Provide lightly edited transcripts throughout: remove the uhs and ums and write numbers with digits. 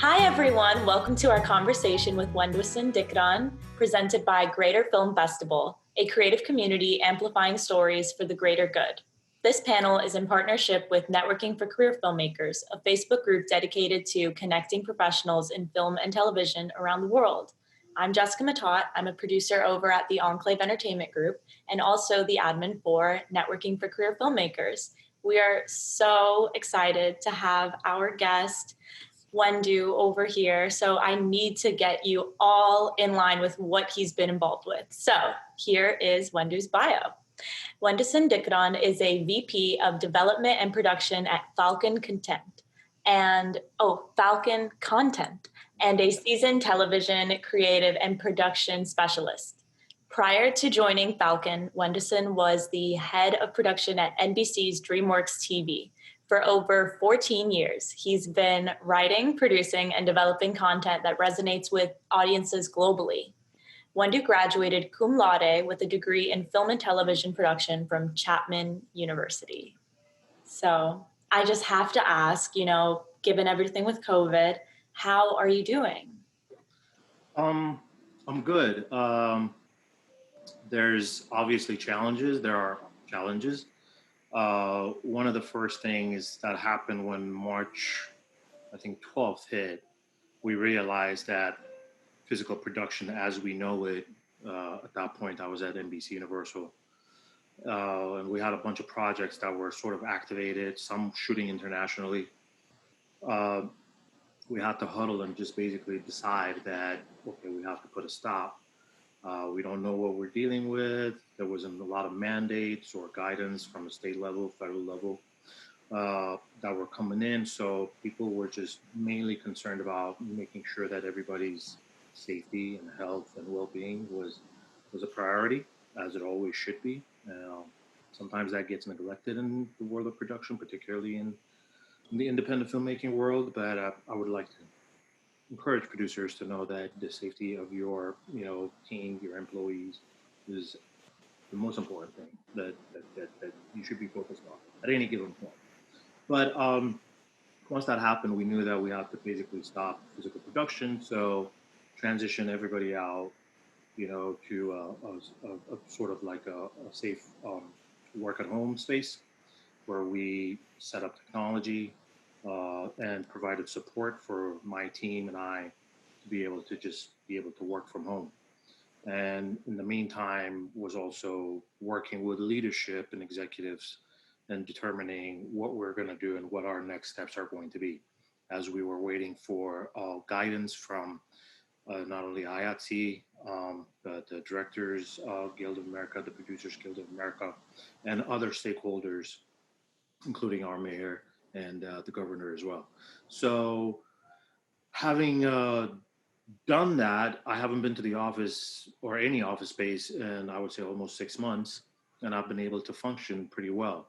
Hi everyone, welcome to our conversation with Wondwossen Dikran, presented by Greater Film Festival, a creative community amplifying stories for the greater good. This panel is in partnership with Networking for Career FIlmmakers, a Facebook group dedicated to connecting professionals in film and television around the world. I'm Jessica Matat. I'm a producer over at the Enclave Entertainment Group and also the admin for Networking for Career FIlmmakers. We are so excited to have our guest, Wendu, over here. So I need to get you all in line with what he's been involved with. So here is Wendu's bio. Wondwossen Dikran is a VP of Development and Production at Falkon Content and a seasoned television creative and production specialist. Prior to joining Falkon, Wondwossen was the head of production at NBC's DreamWorks TV. For over 14 years, he's been writing, producing, and developing content that resonates with audiences globally. Wendu graduated cum laude with a degree in film and television production from Chapman University. So I just have to ask, given everything with COVID, how are you doing? I'm good. There's obviously challenges. There are challenges. One of the first things that happened when March, I think 12th hit, we realized that physical production as we know it, at that point I was at NBC Universal, and we had a bunch of projects that were sort of activated, some shooting internationally. We had to huddle and just basically decide that, okay, we have to put a stop. We don't know what we're dealing with. There wasn't a lot of mandates or guidance from the state level, federal level, that were coming in. So people were just mainly concerned about making sure that everybody's safety and health and well-being was a priority, as it always should be. Sometimes that gets neglected in the world of production, particularly in the independent filmmaking world. But I would like to encourage producers to know that the safety of your, team, your employees, is the most important thing that you should be focused on at any given point. But once that happened, we knew that we had to basically stop physical production, so transition everybody out, to a sort of like a safe work at home space where we set up technology and provided support for my team and I to be able to work from home. And in the meantime, was also working with leadership and executives and determining what we're going to do and what our next steps are going to be, as we were waiting for guidance from not only IATSE, but the Directors Guild of America, the Producers Guild of America, and other stakeholders, including our mayor and the governor as well. So having done that, I haven't been to the office or any office space in, I would say, almost 6 months, and I've been able to function pretty well.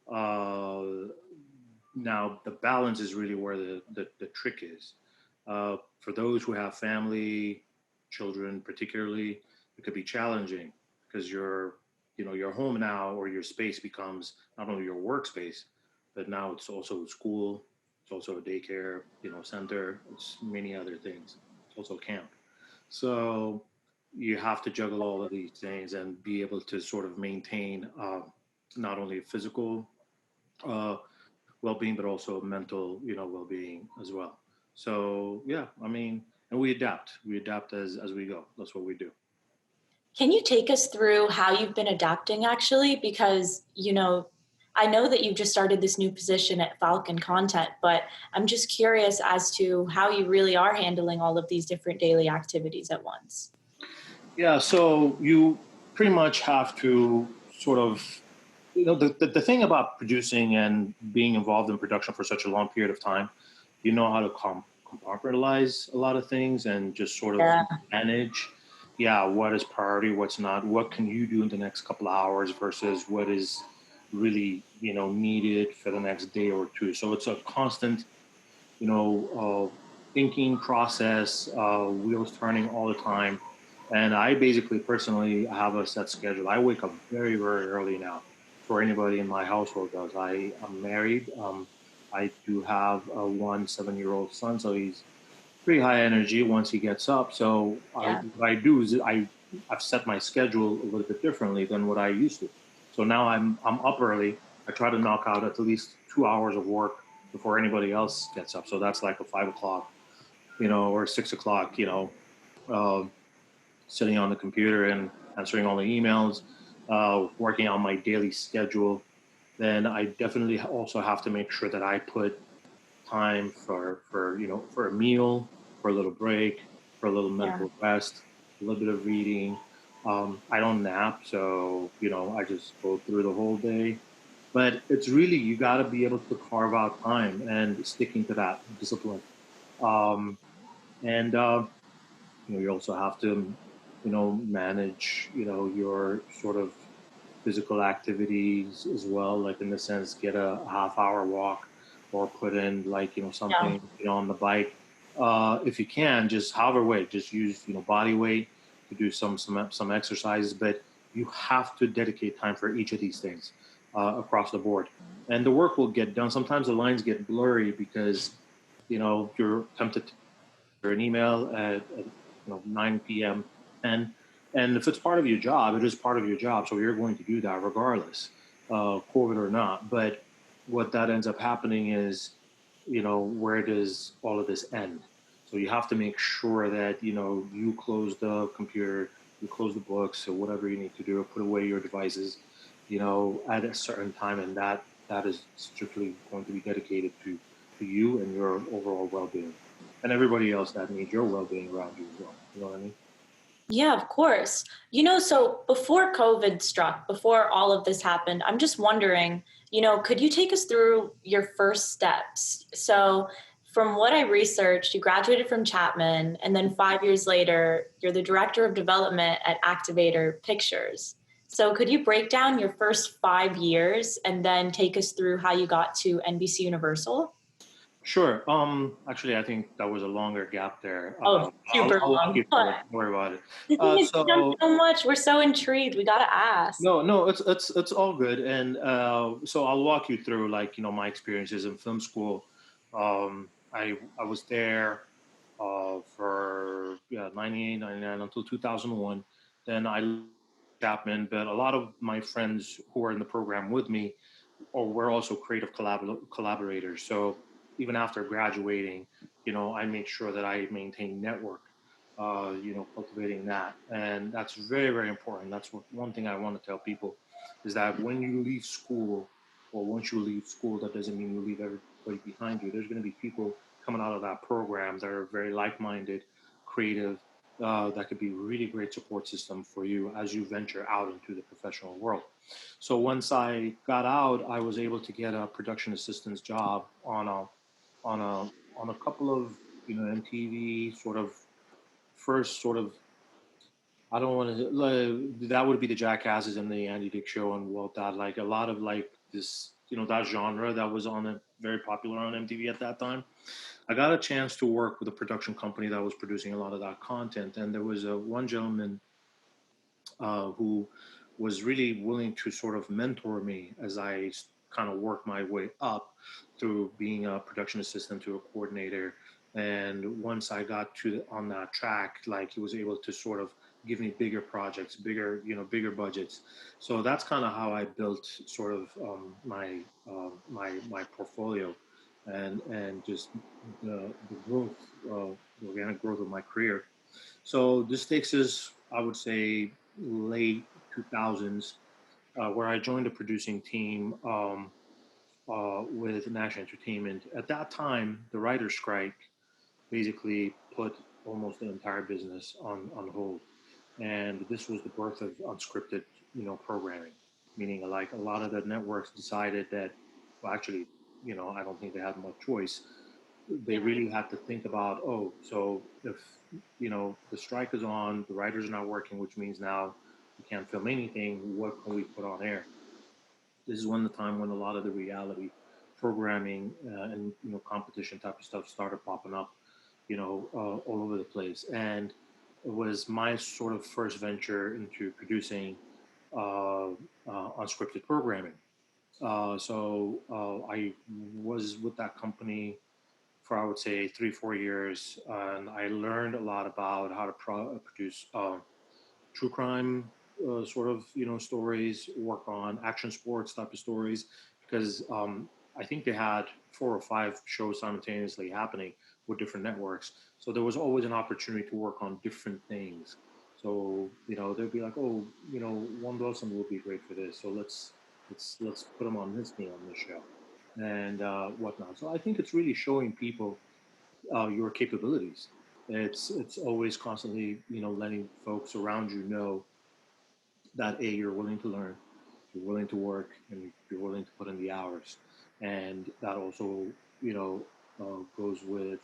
Now, the balance is really where the trick is. For those who have family, children particularly, it could be challenging because your home now, or your space, becomes not only your workspace, but now it's also a school, it's also a daycare, center, it's many other things. It's also camp. So you have to juggle all of these things and be able to sort of maintain not only physical well-being, but also mental, well-being as well. So yeah, and we adapt as we go. That's what we do. Can you take us through how you've been adapting, actually? Because, I know that you've just started this new position at Falkon Content, but I'm just curious as to how you really are handling all of these different daily activities at once. Yeah, so you pretty much have to sort of, the thing about producing and being involved in production for such a long period of time, you know how to compartmentalize a lot of things and just sort of manage, what is priority, what's not, what can you do in the next couple of hours versus what is really, needed for the next day or two. So it's a constant, thinking process, wheels turning all the time. And I basically personally have a set schedule. I wake up very, very early now. For anybody in my household does. I'm married. I do have a 7-year-old son, so he's pretty high energy once he gets up. So Yeah. what I do is I've set my schedule a little bit differently than what I used to. So now I'm up early. I try to knock out at least 2 hours of work before anybody else gets up. So that's like a 5 o'clock, or 6 o'clock, uh, sitting on the computer and answering all the emails, working on my daily schedule. Then I definitely also have to make sure that I put time for a meal, for a little break, for a little Yeah. mental rest, a little bit of reading. I don't nap, so I just go through the whole day. But it's really, you got to be able to carve out time and sticking to that discipline. Um, and you also have to manage your sort of physical activities as well, like in the sense, get a half-hour walk or put in like Yeah. something on the bike, if you can, just however weight, just use body weight to do some exercises. But you have to dedicate time for each of these things, across the board, and the work will get done. Sometimes the lines get blurry because you're tempted to an email at 9 p.m. and if it's part of your job, it is part of your job. So you're going to do that regardless, COVID or not. But what that ends up happening is, where does all of this end? So you have to make sure that you close the computer, you close the books, or whatever you need to do, or put away your devices, at a certain time, and that is strictly going to be dedicated to you and your overall well-being, and everybody else that needs your well-being around you as well. You know what I mean? Yeah, of course. So before COVID struck, before all of this happened, I'm just wondering, could you take us through your first steps? So, from what I researched, you graduated from Chapman, and then 5 years later, you're the director of development at Activator Pictures. So, could you break down your first 5 years and then take us through how you got to NBC Universal? Sure. Actually, I think that was a longer gap there. Oh, super I'll walk long. you through it. Don't worry about it. The thing is, we know So so much. We're so intrigued. We gotta ask. no, it's all good. And so I'll walk you through, like, my experiences in film school. I was there for 98, 99 until 2001. Then I left Chapman, but a lot of my friends who were in the program with me, or we're also creative collaborators. So even after graduating, I make sure that I maintain network, cultivating that. And that's very, very important. That's one thing I want to tell people is that when you leave school, or once you leave school, that doesn't mean you leave everybody behind you. There's going to be people coming out of that program that are very like-minded, creative, that could be really great support system for you as you venture out into the professional world. So once I got out, I was able to get a production assistant's job on a on a couple of MTV sort of first sort of, I don't want to, that would be the Jackasses and the Andy Dick Show and Walt that, like a lot of like this, that genre that was on a very popular on MTV at that time. I got a chance to work with a production company that was producing a lot of that content, and there was one gentleman who was really willing to sort of mentor me as I kind of work my way up through being a production assistant to a coordinator. And once I got on that track, like, he was able to sort of give me bigger projects, bigger budgets. So that's kind of how I built sort of my portfolio, and just the growth, the organic growth of my career. So this takes us, I would say, late 2000s, where I joined a producing team, with National Entertainment. At that time, the writer's strike basically put almost the entire business on hold. And this was the birth of unscripted, programming, meaning like a lot of the networks decided that, well, actually, I don't think they had much choice. They Yeah. really had to think about, oh, so if the strike is on, the writers are not working, which means now we can't film anything. What can we put on air? This is when the time when a lot of the reality programming, and competition type of stuff started popping up, all over the place. And it was my sort of first venture into producing unscripted programming. So I was with that company for I would say 3-4 years, and I learned a lot about how to produce true crime sort of stories, work on action sports type of stories, because I think they had 4 or 5 shows simultaneously happening with different networks. So there was always an opportunity to work on different things. So they'd be like, oh, Wondwossen will be great for this. So let's put them on this show, and whatnot. So I think it's really showing people your capabilities. It's always constantly letting folks around you know that you're willing to learn, you're willing to work, and you're willing to put in the hours, and that also goes with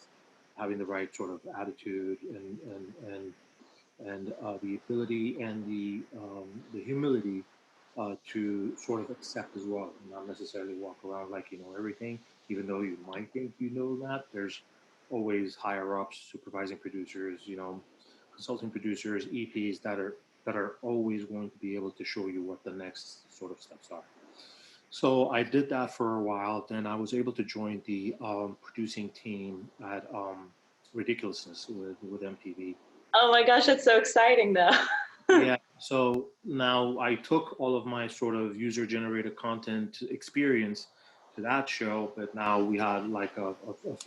having the right sort of attitude and the ability and the humility to sort of accept as well, and not necessarily walk around like you know everything, even though you might think you know that. There's always higher ups, supervising producers, consulting producers, EPs that are always going to be able to show you what the next sort of steps are. So I did that for a while. Then I was able to join the producing team at Ridiculousness with MTV. Oh my gosh, that's so exciting though. Yeah. So now I took all of my sort of user generated content experience to that show, but now we had like a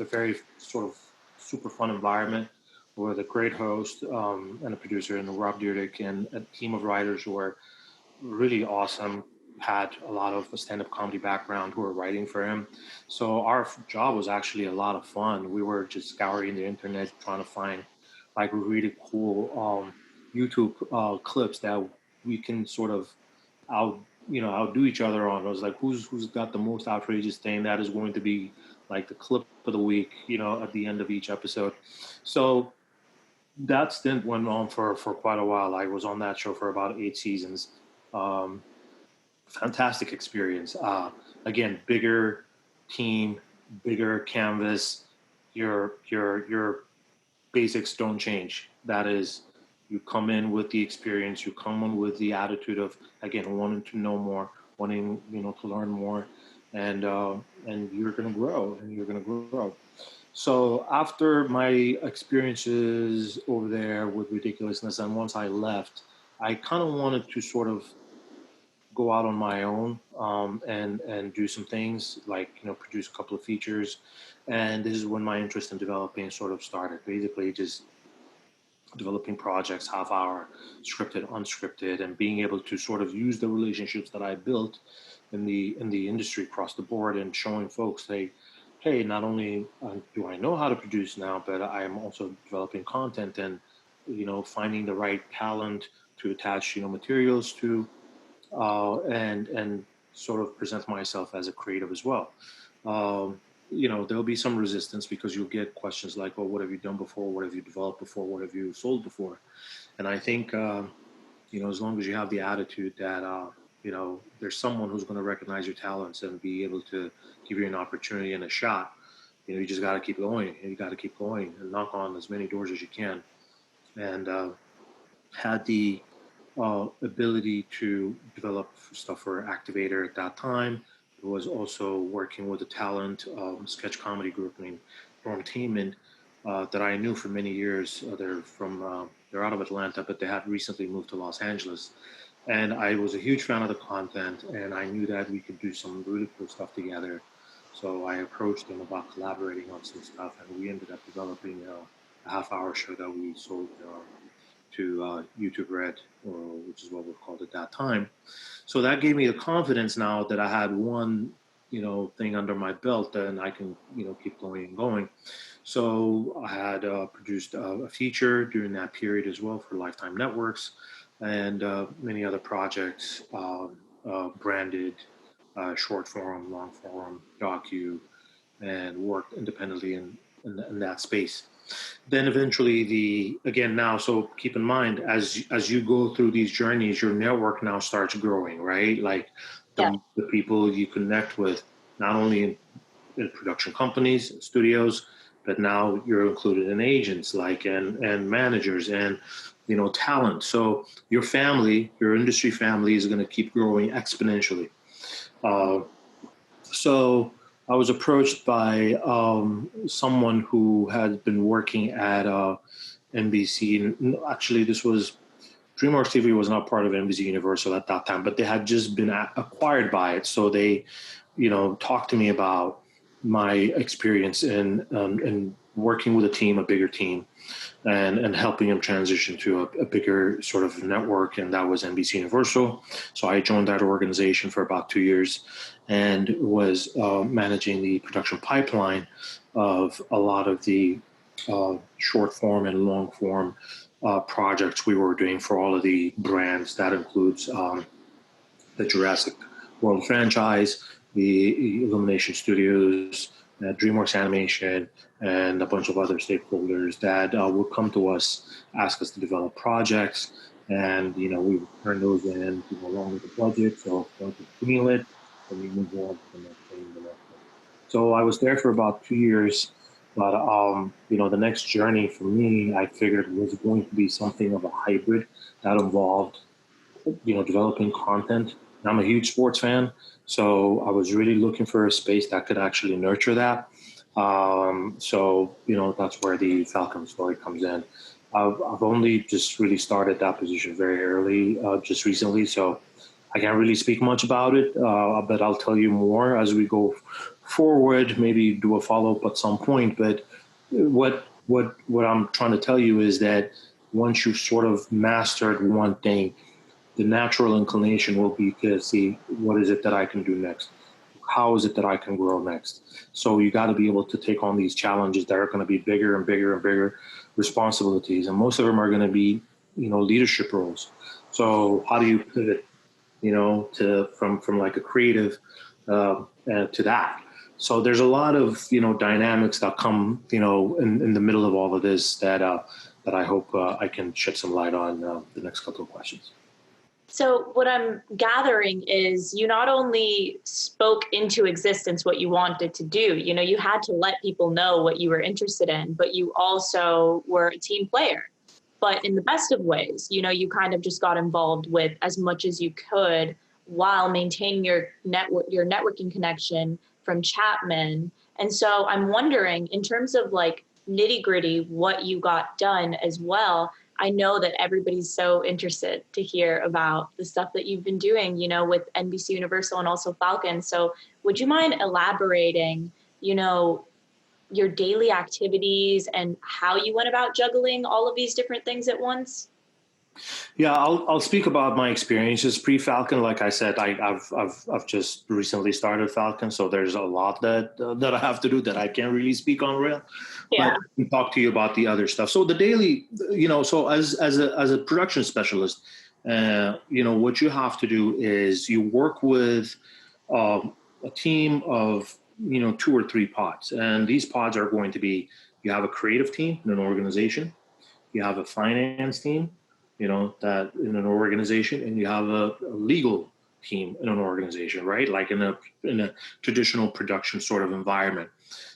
very sort of super fun environment with a great host and a producer and Rob Dyrdek and a team of writers who were really awesome, had a lot of stand-up comedy background who were writing for him. So our job was actually a lot of fun. We were just scouring the internet trying to find like really cool YouTube clips that we can sort of outdo each other on. I was like, who's got the most outrageous thing that is going to be like the clip of the week, at the end of each episode. So that stint went on for quite a while. I was on that show for about 8 seasons. Um, Fantastic experience. Again, bigger team, bigger canvas. Your basics don't change. That is, you come in with the experience. You come in with the attitude of again wanting to know more, wanting to learn more, and you're gonna grow, and you're gonna grow. So after my experiences over there with Ridiculousness, and once I left, I kind of wanted to sort of go out on my own and do some things like produce a couple of features, and this is when my interest in developing sort of started. Basically, just developing projects, half hour, scripted, unscripted, and being able to sort of use the relationships that I built in the industry across the board, and showing folks, hey, not only do I know how to produce now, but I am also developing content and finding the right talent to attach materials to, and sort of present myself as a creative as well. There'll be some resistance because you'll get questions like, "Oh, what have you done before? What have you developed before? What have you sold before?" And I think as long as you have the attitude that there's someone who's going to recognize your talents and be able to give you an opportunity and a shot, you just got to keep going. You got to keep going and knock on as many doors as you can. And had the ability to develop stuff for Activator at that time. It was also working with a talent sketch comedy group named Entertainment that I knew for many years. They're out of Atlanta, but they had recently moved to Los Angeles. And I was a huge fan of the content, and I knew that we could do some really cool stuff together. So I approached them about collaborating on some stuff, and we ended up developing a half-hour show that we sold to YouTube Red, which is what we called at that time. So that gave me the confidence now that I had one, thing under my belt, and I can, keep going and going. So I had produced a feature during that period as well for Lifetime Networks, and many other projects, branded, short form, long form, docu, and worked independently in that space. Then eventually so keep in mind, as you go through these journeys, your network now starts growing, right? Like the people you connect with, not only in production companies, studios, but now you're included in agents and managers and talent. So your industry family is going to keep growing exponentially. So I was approached by someone who had been working at NBC. Actually, this was DreamWorks TV was not part of NBC Universal at that time, but they had just been acquired by it. So they, talked to me about my experience in working with a team, a bigger team, and helping them transition to a bigger sort of network, and that was NBC Universal. So I joined that organization for about 2 years and was managing the production pipeline of a lot of the short form and long form projects we were doing for all of the brands. That includes the Jurassic World franchise, the Illumination Studios, DreamWorks Animation, and a bunch of other stakeholders that would come to us, ask us to develop projects, and we would turn those in along with the budget. So once we accumulate, then we move on to the next thing, the next thing. So I was there for about 2 years, but the next journey for me, I figured was going to be something of a hybrid that involved developing content. And I'm a huge sports fan, so I was really looking for a space that could actually nurture that. That's where the Falkon story comes in. I've only just really started that position very early, just recently, so I can't really speak much about it, but I'll tell you more as we go forward, maybe do a follow-up at some point. But what I'm trying to tell you is that once you've sort of mastered one thing, the natural inclination will be to see, what is it that I can do next? How is it that I can grow next? So you got to be able to take on these challenges that are going to be bigger and bigger and bigger responsibilities. And most of them are going to be, leadership roles. So how do you pivot, from like a creative to that? So there's a lot of, dynamics that come, in the middle of all of this that I hope I can shed some light on the next couple of questions. So what I'm gathering is you not only spoke into existence what you wanted to do, you had to let people know what you were interested in, but you also were a team player. But in the best of ways, you kind of just got involved with as much as you could while maintaining your networking connection from Chapman. And so I'm wondering, in terms of like nitty gritty, what you got done as well. I know that everybody's so interested to hear about the stuff that you've been doing, with NBC Universal and also Falkon. So would you mind elaborating, your daily activities and how you went about juggling all of these different things at once? Yeah, I'll speak about my experiences pre-Falkon. Like I said, I've just recently started Falkon, so there's a lot that I have to do that I can't really speak on real. Yeah. But I can talk to you about the other stuff. So the daily, so as a production specialist, what you have to do is you work with a team of 2 or 3 pods, and these pods are going to be, you have a creative team in an organization, you have a finance team, that in an organization, and you have a legal team in an organization, right? Like in a traditional production sort of environment.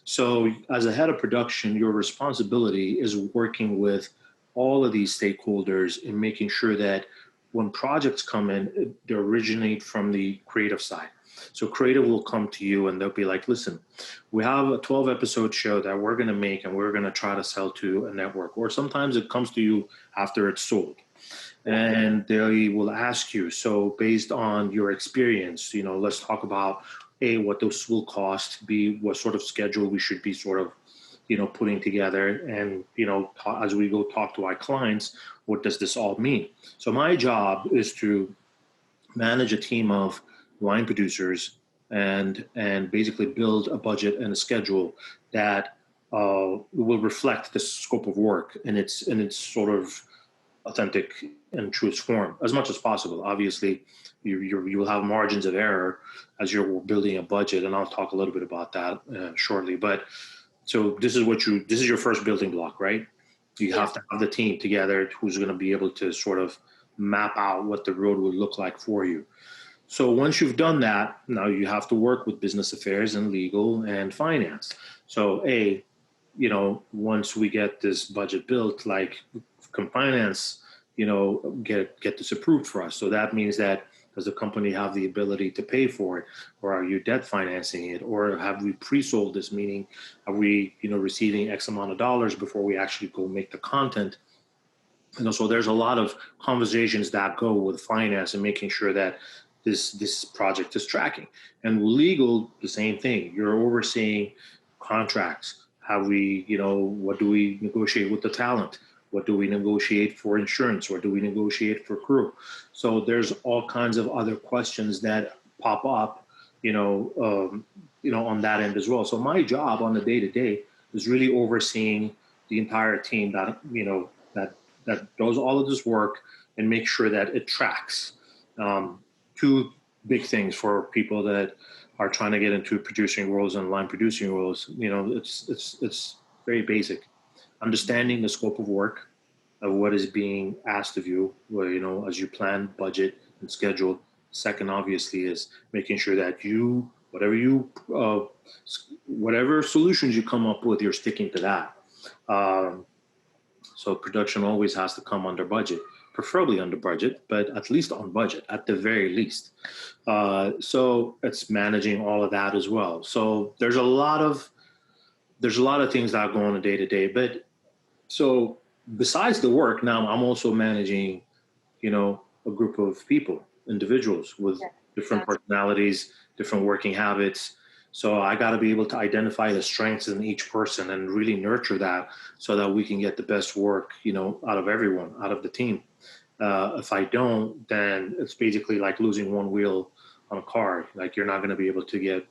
So as a head of production, your responsibility is working with all of these stakeholders and making sure that when projects come in, they originate from the creative side. So creative will come to you and they'll be like, listen, we have a 12 episode show that we're going to make and we're going to try to sell to a network. Or sometimes it comes to you after it's sold. And they will ask you, so based on your experience, let's talk about A, what those will cost, B, what sort of schedule we should be sort of, putting together. And, as we go talk to our clients, what does this all mean? So my job is to manage a team of line producers and basically build a budget and a schedule that will reflect the scope of work and its sort of authentic and truest form as much as possible. Obviously, you will have margins of error as you're building a budget, and I'll talk a little bit about that shortly. But so this is your first building block, right? You have to have the team together who's going to be able to sort of map out what the road would look like for you. So once you've done that, now you have to work with business affairs and legal and finance. So once we get this budget built, like finance, get this approved for us. So that means that Does the company have the ability to pay for it, or are you debt financing it, or have we pre-sold this? Meaning, are we, receiving X amount of dollars before we actually go make the content? So there's a lot of conversations that go with finance and making sure that this project is tracking. And legal, the same thing. You're overseeing contracts. How we, what do we negotiate with the talent? What do we negotiate for insurance? What do we negotiate for crew? So there's all kinds of other questions that pop up, on that end as well. So my job on the day to day is really overseeing the entire team that, that does all of this work and make sure that it tracks. Two big things for people that are trying to get into producing roles and line producing roles. It's very basic. Understanding the scope of work, of what is being asked of you, as you plan, budget, and schedule. Second, obviously, is making sure that whatever solutions you come up with, you're sticking to that. So production always has to come under budget, preferably under budget, but at least on budget, at the very least. So it's managing all of that as well. So there's a lot of things that go on a day to day. But so besides the work, now I'm also managing, a group of people, individuals with different personalities, different working habits. So I got to be able to identify the strengths in each person and really nurture that so that we can get the best work, out of everyone, out of the team. If I don't, then it's basically like losing one wheel on a car. Like you're not going to be able to get,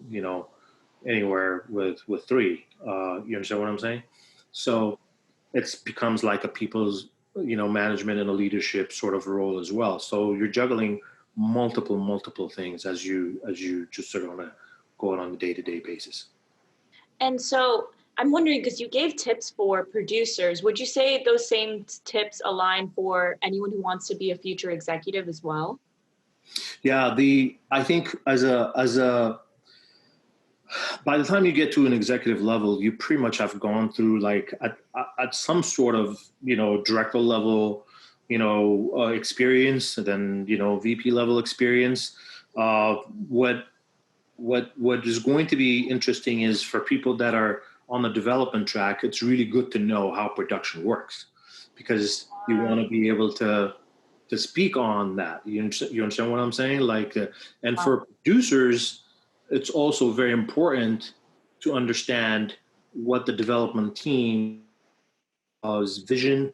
anywhere with three. You understand what I'm saying? So it becomes like a people's, management and a leadership sort of role as well. So you're juggling multiple things as you just sort of want to go on a day-to-day basis. And so I'm wondering, because you gave tips for producers, would you say those same tips align for anyone who wants to be a future executive as well? Yeah, I think by the time you get to an executive level, you pretty much have gone through like at some sort of, director level, experience, and then, VP level experience. What is going to be interesting is for people that are on the development track, it's really good to know how production works, because you want to be able to speak on that. You understand what I'm saying? Like, and for producers, it's also very important to understand what the development team's vision,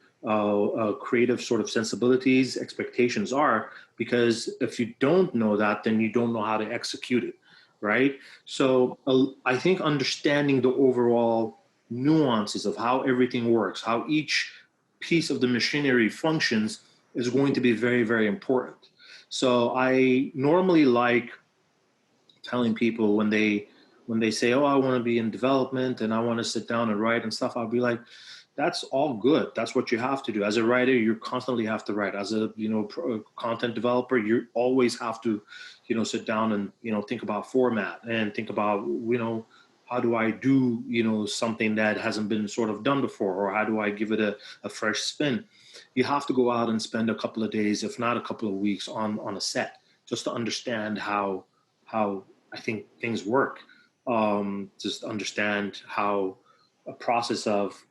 creative sort of sensibilities, expectations are, because if you don't know that, then you don't know how to execute it, right? So I think understanding the overall nuances of how everything works, how each piece of the machinery functions, is going to be very, very important. So I normally like telling people when they say, "Oh, I want to be in development and I want to sit down and write and stuff," I'll be like, "That's all good. That's what you have to do. As a writer, you constantly have to write. As a content developer, you always have to, sit down and think about format and think about how do I do something that hasn't been sort of done before, or how do I give it a fresh spin." You have to go out and spend a couple of days, if not a couple of weeks, on a set just to understand how I think things work. Just understand how a process of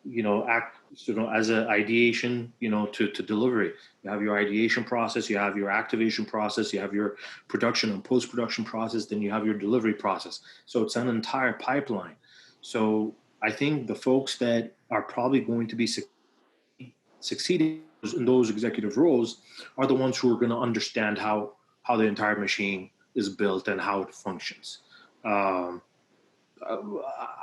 as an ideation, to delivery. You have your ideation process, you have your activation process, you have your production and post-production process, then you have your delivery process. So it's an entire pipeline. So I think the folks that are probably going to be succeeding in those executive roles are the ones who are going to understand how the entire machine is built and how it functions.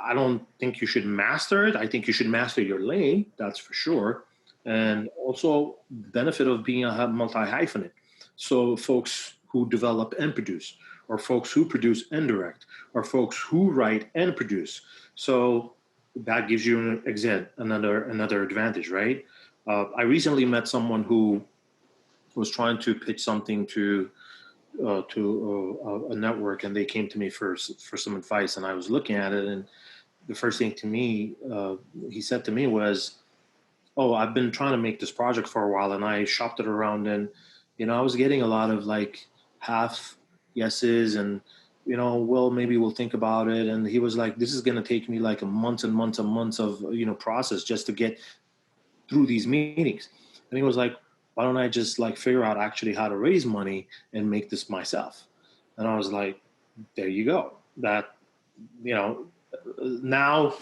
I don't think you should master it. I think you should master your lane, that's for sure. And also the benefit of being a multi-hyphenate. So folks who develop and produce, or folks who produce and direct, or folks who write and produce. So that gives you another advantage, right? I recently met someone who was trying to pitch something to a network, and they came to me for some advice, and I was looking at it, and the first thing he said to me was, "Oh, I've been trying to make this project for a while, and I shopped it around, and I was getting a lot of like half yeses and, well, maybe we'll think about it. And he was like, this is going to take me like a months and months and months of, process just to get through these meetings. And he was like, why don't I just like figure out actually how to raise money and make this myself? And I was like, there you go. That, now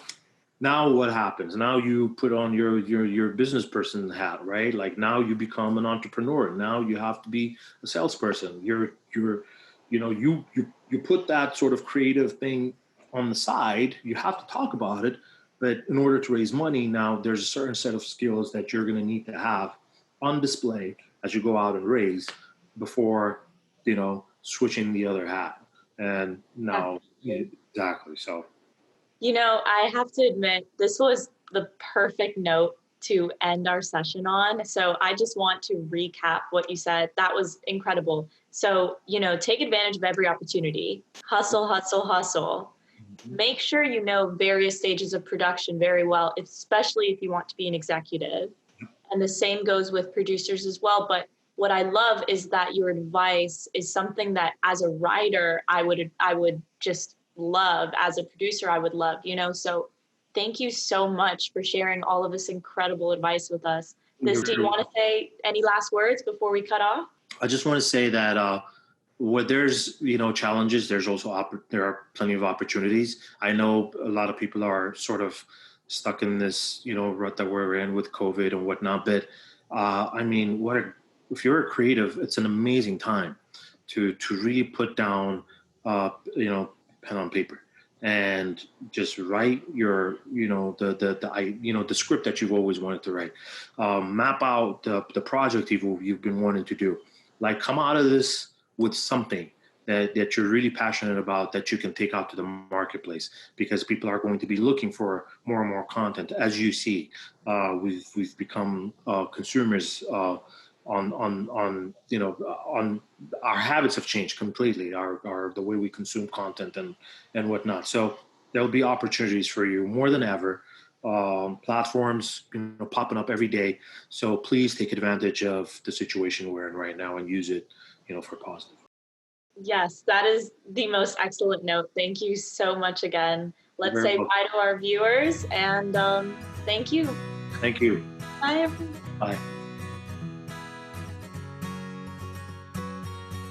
what happens? Now you put on your business person hat, right? Like now you become an entrepreneur. Now you have to be a salesperson. You put that sort of creative thing on the side. You have to talk about it, but in order to raise money, now there's a certain set of skills that you're going to need to have on display as you go out and raise before, switching the other hat. And now, exactly. So, I have to admit, this was the perfect note to end our session on. So I just want to recap what you said. That was incredible. So, take advantage of every opportunity. Hustle, hustle, hustle. Make sure you know various stages of production very well, especially if you want to be an executive. And the same goes with producers as well. But what I love is that your advice is something that as a writer, I would just love, as a producer, I would love, so thank you so much for sharing all of this incredible advice with us. Do you want to say any last words before we cut off? I just want to say that where there's, challenges, there's also, there are plenty of opportunities. I know a lot of people are sort of stuck in this, rut that we're in with COVID and whatnot. But if you're a creative, it's an amazing time to really put down, pen on paper and just write your, the script that you've always wanted to write. Map out the project you've been wanting to do. Like, come out of this with something that you're really passionate about that you can take out to the marketplace, because people are going to be looking for more and more content. As you see, we've become consumers on our habits have changed completely. Our the way we consume content and whatnot. So there'll be opportunities for you more than ever. Platforms, popping up every day. So please take advantage of the situation we're in right now and use it, for positive. Yes, that is the most excellent note. Thank you so much again. Let's say bye to our viewers, and thank you. Thank you. Bye, everyone. Bye.